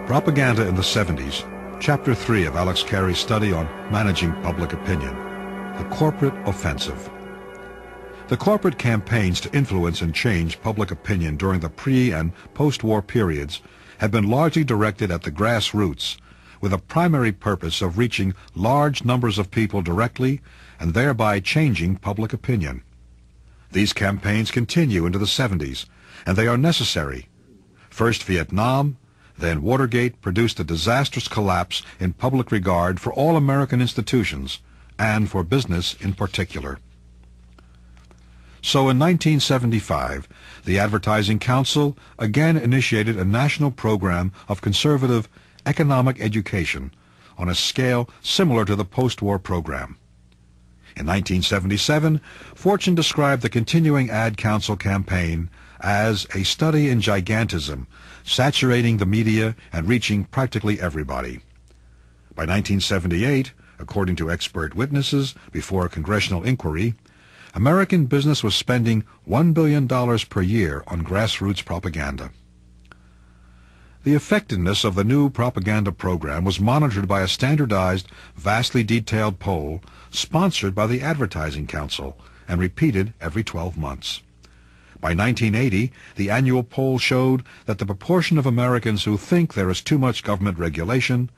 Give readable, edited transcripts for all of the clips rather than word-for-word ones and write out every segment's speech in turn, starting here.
Propaganda in the 70s, Chapter 3 of Alex Carey's study on managing public opinion, the corporate offensive. The corporate campaigns to influence and change public opinion during the pre- and post-war periods have been largely directed at the grassroots, with a primary purpose of reaching large numbers of people directly and thereby changing public opinion. These campaigns continue into the 70s, and they are necessary. First Vietnam, then Watergate produced a disastrous collapse in public regard for all American institutions, and for business in particular. So in 1975, the Advertising Council again initiated a national program of conservative economic education on a scale similar to the post-war program. In 1977, Fortune described the continuing Ad Council campaign as a study in gigantism, saturating the media and reaching practically everybody. By 1978, according to expert witnesses before a congressional inquiry, American business was spending $1 billion per year on grassroots propaganda. The effectiveness of the new propaganda program was monitored by a standardized, vastly detailed poll sponsored by the Advertising Council and repeated every 12 months. By 1980, the annual poll showed that the proportion of Americans who think there is too much government regulation,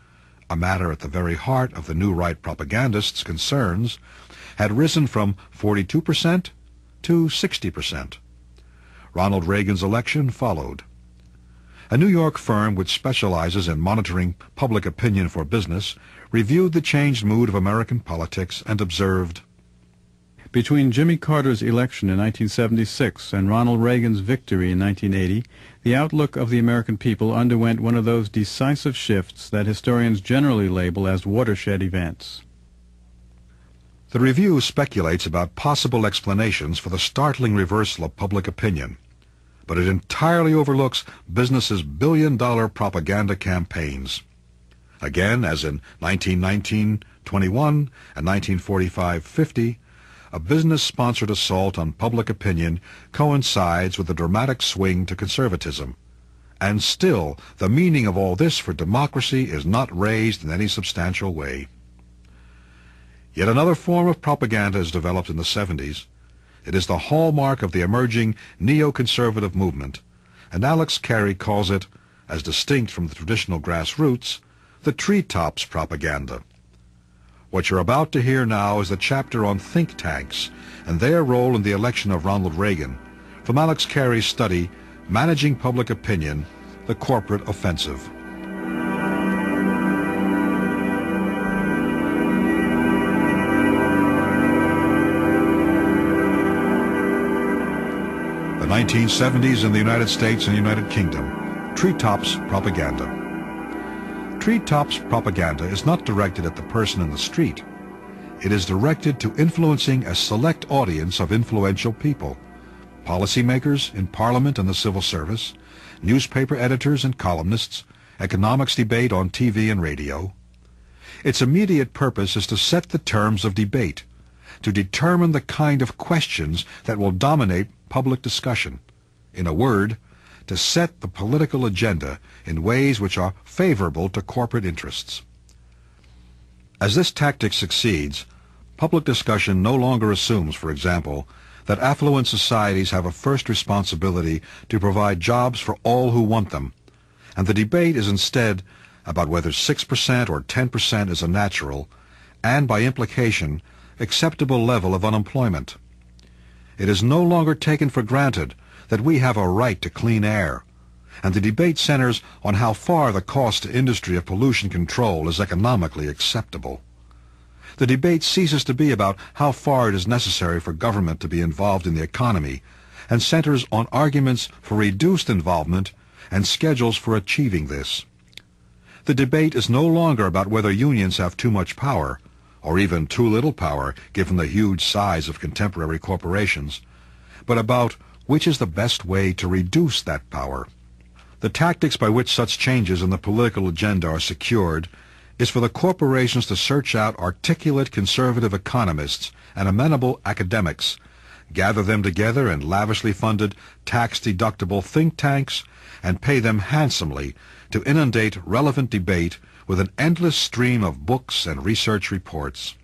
a matter at the very heart of the new right propagandists' concerns, had risen from 42% to 60%. Ronald Reagan's election followed. A New York firm which specializes in monitoring public opinion for business reviewed the changed mood of American politics and observed, "Between Jimmy Carter's election in 1976 and Ronald Reagan's victory in 1980, the outlook of the American people underwent one of those decisive shifts that historians generally label as watershed events." The review speculates about possible explanations for the startling reversal of public opinion, but it entirely overlooks business's billion-dollar propaganda campaigns. Again, as in 1919-21 and 1945-50, a business-sponsored assault on public opinion coincides with a dramatic swing to conservatism. And still, the meaning of all this for democracy is not raised in any substantial way. Yet another form of propaganda is developed in the 70s. It is the hallmark of the emerging neoconservative movement, and Alex Carey calls it, as distinct from the traditional grassroots, the treetops propaganda. What you're about to hear now is the chapter on think tanks and their role in the election of Ronald Reagan, from Alex Carey's study, Managing Public Opinion, the Corporate Offensive. The 1970s in the United States and United Kingdom, treetops propaganda. Treetops propaganda is not directed at the person in the street. It is directed to influencing a select audience of influential people, policymakers in Parliament and the civil service, newspaper editors and columnists, economics debate on TV and radio. Its immediate purpose is to set the terms of debate, to determine the kind of questions that will dominate public discussion. In a word, to set the political agenda in ways which are favorable to corporate interests. As this tactic succeeds, public discussion no longer assumes, for example, that affluent societies have a first responsibility to provide jobs for all who want them, and the debate is instead about whether 6% or 10% is a natural, and by implication, acceptable level of unemployment. It is no longer taken for granted that we have a right to clean air, and the debate centers on how far the cost to industry of pollution control is economically acceptable. The debate ceases to be about how far it is necessary for government to be involved in the economy, and centers on arguments for reduced involvement and schedules for achieving this. The debate is no longer about whether unions have too much power, or even too little power given the huge size of contemporary corporations, but about which is the best way to reduce that power. The tactics by which such changes in the political agenda are secured is for the corporations to search out articulate conservative economists and amenable academics, gather them together in lavishly funded, tax-deductible think tanks, and pay them handsomely to inundate relevant debate with an endless stream of books and research reports.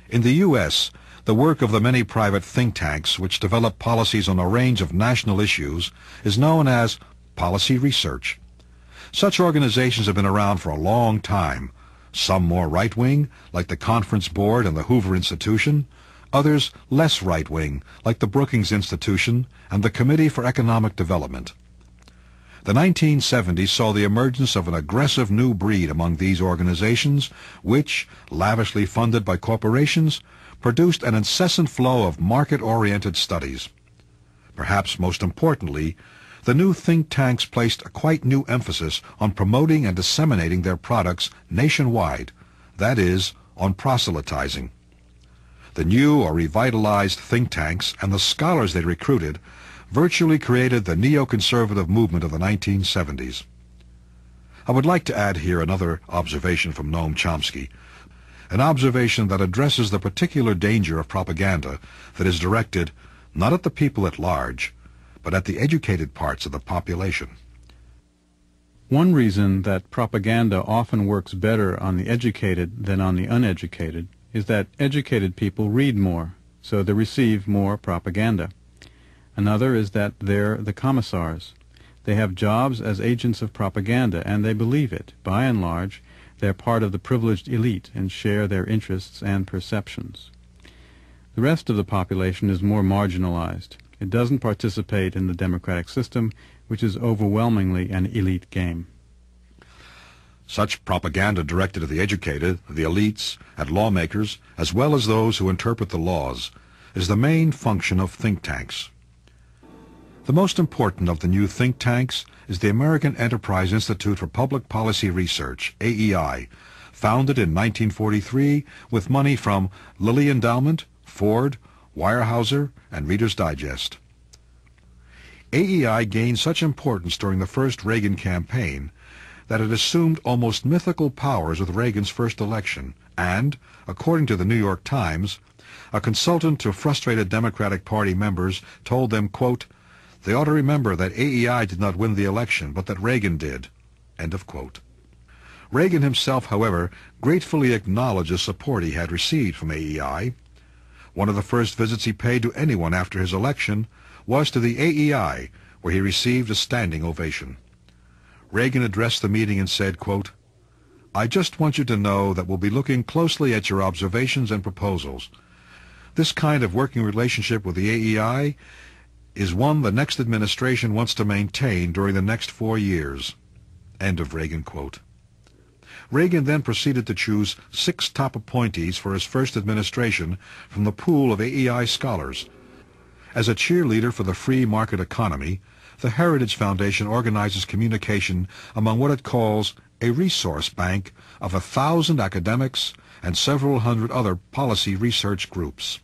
In the U.S., the work of the many private think tanks which develop policies on a range of national issues is known as policy research. Such organizations have been around for a long time, some more right-wing, like the Conference Board and the Hoover Institution, others less right-wing, like the Brookings Institution and the Committee for Economic Development. The 1970s saw the emergence of an aggressive new breed among these organizations, which, lavishly funded by corporations, produced an incessant flow of market-oriented studies. Perhaps most importantly, the new think tanks placed a quite new emphasis on promoting and disseminating their products nationwide, that is, on proselytizing. The new or revitalized think tanks and the scholars they recruited virtually created the neoconservative movement of the 1970s. I would like to add here another observation from Noam Chomsky, an observation that addresses the particular danger of propaganda that is directed not at the people at large, but at the educated parts of the population. One reason that propaganda often works better on the educated than on the uneducated is that educated people read more, so they receive more propaganda. Another is that they're the commissars. They have jobs as agents of propaganda, and they believe it. By and large, they're part of the privileged elite and share their interests and perceptions. The rest of the population is more marginalized. It doesn't participate in the democratic system, which is overwhelmingly an elite game. Such propaganda directed at the educated, the elites, at lawmakers, as well as those who interpret the laws, is the main function of think tanks. The most important of the new think tanks is the American Enterprise Institute for Public Policy Research, AEI, founded in 1943 with money from Lilly Endowment, Ford, Weyerhaeuser, and Reader's Digest. AEI gained such importance during the first Reagan campaign that it assumed almost mythical powers with Reagan's first election, and, according to the New York Times, a consultant to frustrated Democratic Party members told them, quote, "They ought to remember that AEI did not win the election, but that Reagan did." End of quote. Reagan himself, however, gratefully acknowledged the support he had received from AEI. One of the first visits he paid to anyone after his election was to the AEI, where he received a standing ovation. Reagan addressed the meeting and said, quote, "I just want you to know that we'll be looking closely at your observations and proposals. This kind of working relationship with the AEI is one the next administration wants to maintain during the next 4 years." End of Reagan quote. Reagan then proceeded to choose 6 top appointees for his first administration from the pool of AEI scholars. As a cheerleader for the free market economy, the Heritage Foundation organizes communication among what it calls a resource bank of 1,000 academics and several hundred other policy research groups.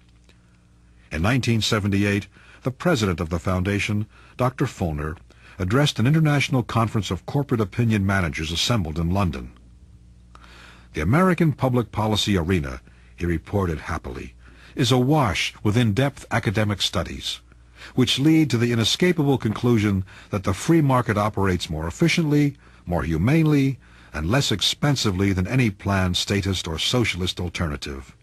In 1978, the president of the foundation, Dr. Foner, addressed an international conference of corporate opinion managers assembled in London. "The American public policy arena," he reported happily, "is awash with in-depth academic studies, which lead to the inescapable conclusion that the free market operates more efficiently, more humanely, and less expensively than any planned statist or socialist alternative.